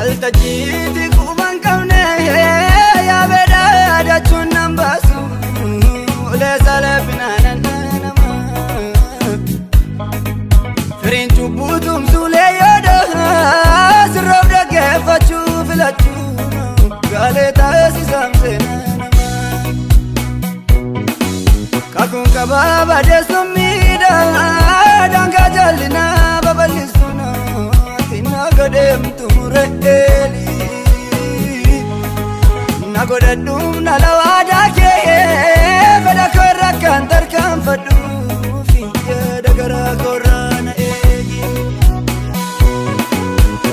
waltajjiitti quban qabne yaa beedaa dachuun nan baasu ulee salphinaadhaan nama firiin cubbuu tumsuulee yooda sirroof dhaggeeffachuu filachuu gaalee taasisaan seenaa nama kakuun qabaa badeessuun miidhaa daangaa jallinaa babal'isuun tina godheemtu re'eeli na godhadhuun ala waadaa kee fedha korra kan tarkaanfadhuuf yaada garaa korraa na eegi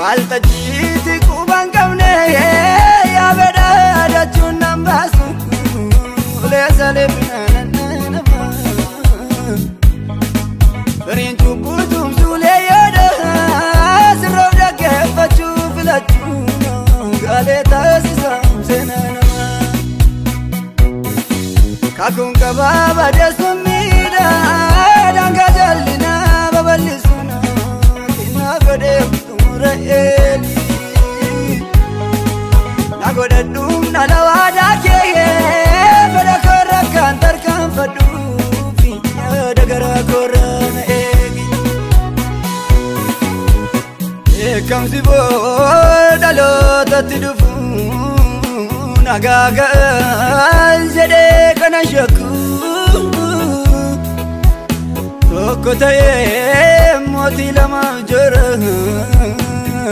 waltajjiitti quban qabne yaa beedaa dachuun nan baasu ulee salphinaadhaan nama firiin cubbuu tumsuulee yooda sirroof dhaggeeffachuu filachuu gaalee taasisaan seenaa nama kakuun qabaa badeessuun miidhaa daangaa jallinaa babal'isuun tina godheemtu re'eeli na godhadhuun ala waadaa kee fedha korra kan tarkaanfadhuuf yaada garaa korraa na eegi eekamsi booda lootatti dhufu nagaa ga'an jedhee kana shakku tokko ta'ee mootii lamaaf jira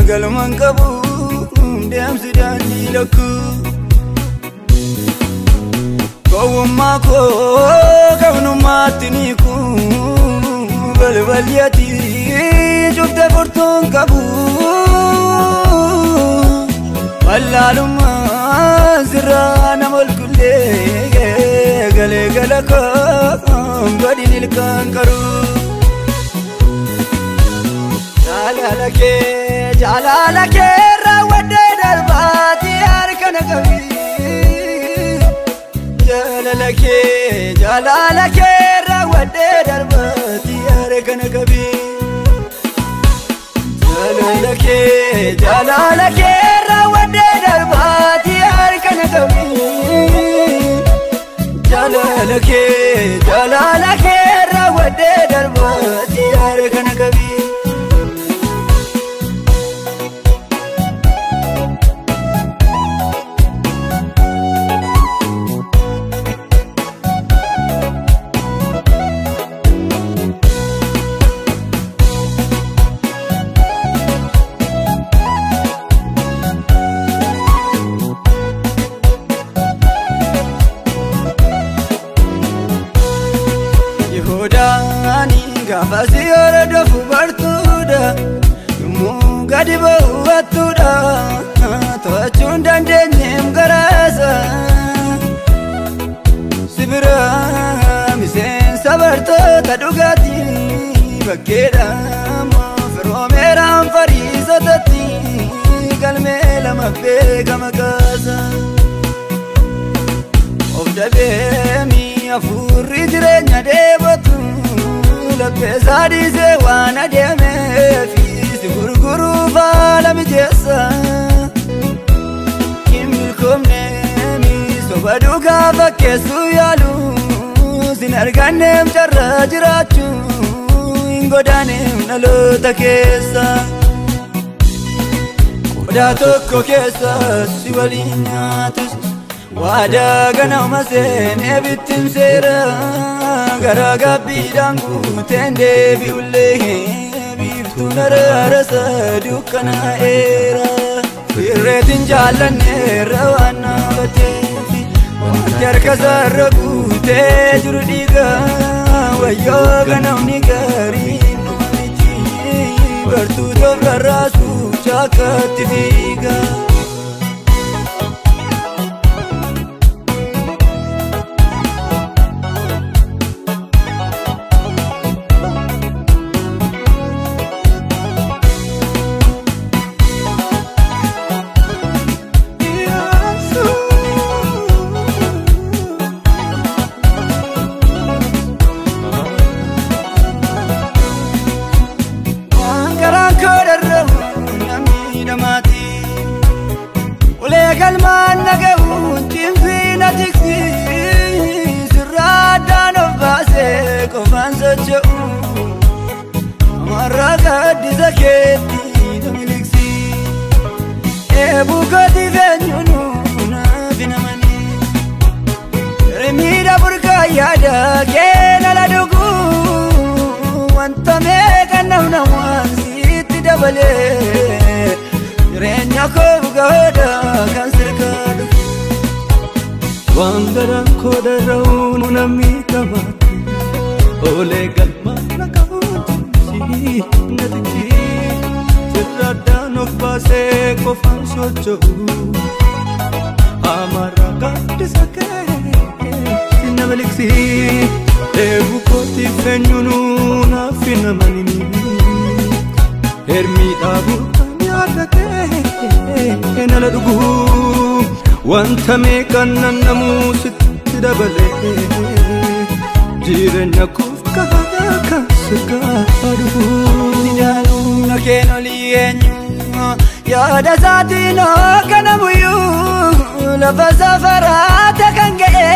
galman qabu deemsi daandii lakku gowwummaa koo qabnummaatti niiku balbaliyati cufte furtuun qabu wallaalummaa sirraa nama olkullee galee gala koo godhin ilkaan qaru jaalala kee raawwadhee darbaati harkana qabi jaalala kee raawwadhee darbaati harkana qabi jaalala kee raawwadhee darbaati harkana qabi jaalala kee raawwadhee darbaati harkana qabi gaafasi yoo doofu bartuudha yommuu gadi ba'u battuudha to'achuun dandeenyeem garaasa sibira miseensa bartoota dhugaatii bakkeedha firoomeeraan fariisotatti galmee lama beekama kaasa of dhabeemi hafuurri jireenya deebotu lappeesaa dhiisee waan adeemeefi gurguruuf haala mijeessa hin milkoomneemi soba dhugaa fakkeessuu yaalu sin arganneem carraa jiraachuu hin godaaneem dhaloota keessa qodaa tokko keessa si waliin nyaatus waadaa ganama seenee bittin seera garaa gabbiidhaan guuteen deebi'ullee biiftuun araarasa dukkanaa'eera firreetiin jaallanneerra waan naafateefi wanti harkasaarra guutee jiru dhiiga wayyoo ganamni gaarii miti bartuu toof rarraasuuf chaakkaatti fiiga galmaan naga'uun cimsii na tiksi sirraadhaan of baasee qofaan socho'u amarraa gaaddisa keetti na miliksi eebuu kootiif eenyuunu naaf hin amanii rimiidha burqaa yaada keena la dhugu wanta meeqa namna waan sitti dabalee jireenya koo gahoodha kan sirkaa dhufu waan garaan koo darra'uun namni qabaatu oolee galmaan naqabuutii na tiksi sirraadhaan of baasee qofaan socho'u amarraa gaaddisa keetti na miliksi eebuu kootiif eenyuunu naaf hin amanii hermiidhaa burqaan yaada keena la dhugu wanta meeqan namuu sitti dabalee jireenya koof gahaa kan sirkaa dhufu jaalumna keen olii eenyu yaada isaatiin hoogana buyyuu lafa safaraata kan ga'e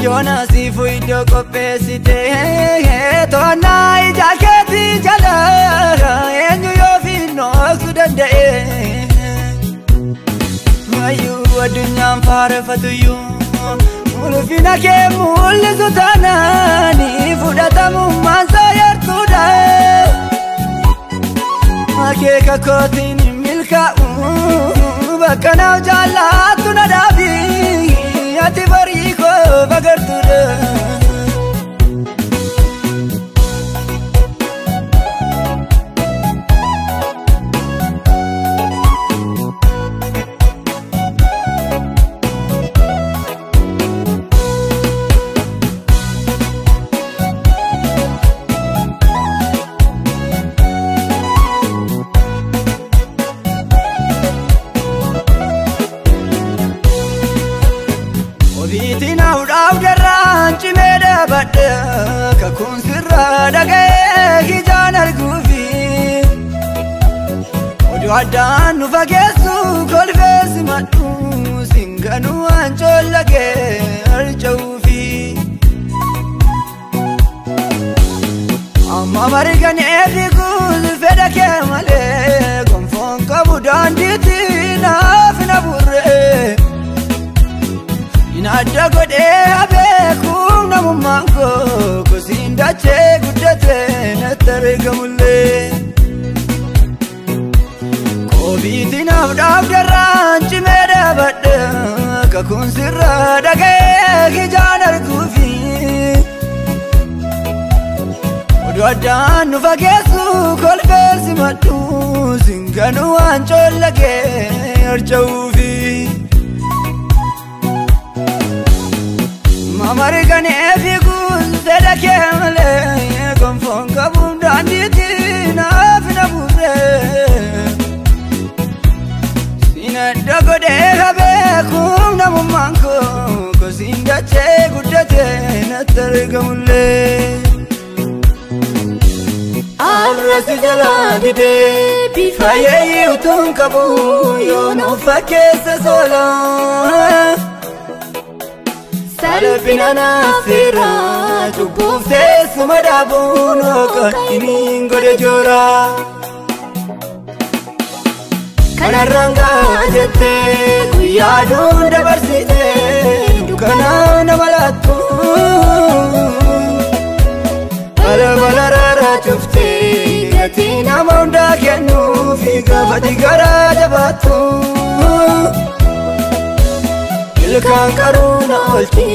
yoonasiifu iddoo qopheessitee to'annaa ija keetii jala eenyu yoo fiinnooksuu danda'e mayyuu addunyaan faareffatuyyuu ulfina kee mul'isu taanaanii fudhatamummaan sooyartuudha akeeka kootiin milkaa'u bakka naaf jaalattu na dhaabi ati barii koo bagartuudha kakuun sirraa dhaga'ee ijaan arguufi oduu addaan nu fageessu kolfee simadhu singanuu waan coollagee harca'uufi amma marganee fiiguus fedha kee malee gonfoon qabu daandiitti naaf na burree adda godhee abeekuun namummaan koo kosiin dachee guddatee natti argamullee koobiitiin naaf dhaabdarraan cimee dhaabadhe kakuun sirraa dhaga'ee ijaan arguufi oduu addaan nu fageessu kolfee simadhu singanuu waan coollagee harca'uufi marganee fiiguus fedha kee malee gonfoon qabuun daandiitti naaf na burree siin adda godhee abeekuun namummaan koo kosiin dachee guddatee natti argamullee arrasi jalaa didee bifa yeeyyii utuun qabu yoo nuuf fakkeessa soolaa salphina naafira cubbuuf teessuma dhaabuun hooqaniin godhe joora kanarraan gaa jettee guyyaa aduun dabarsitee dukkanaa nama laattu balbala raaraa cuftee gatii nama hundaa kennuufi gaafati garaa jabaattu ilkaan qaruuna oolchi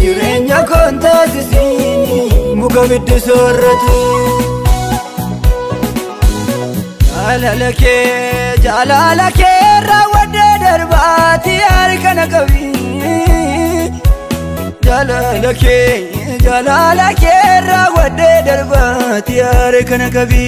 jireenya koon taasisini muka biddi soorratu jaalala kee raawwadhee darbaati harkana qabi jaalala kee raawwadhee darbaati harkana qabi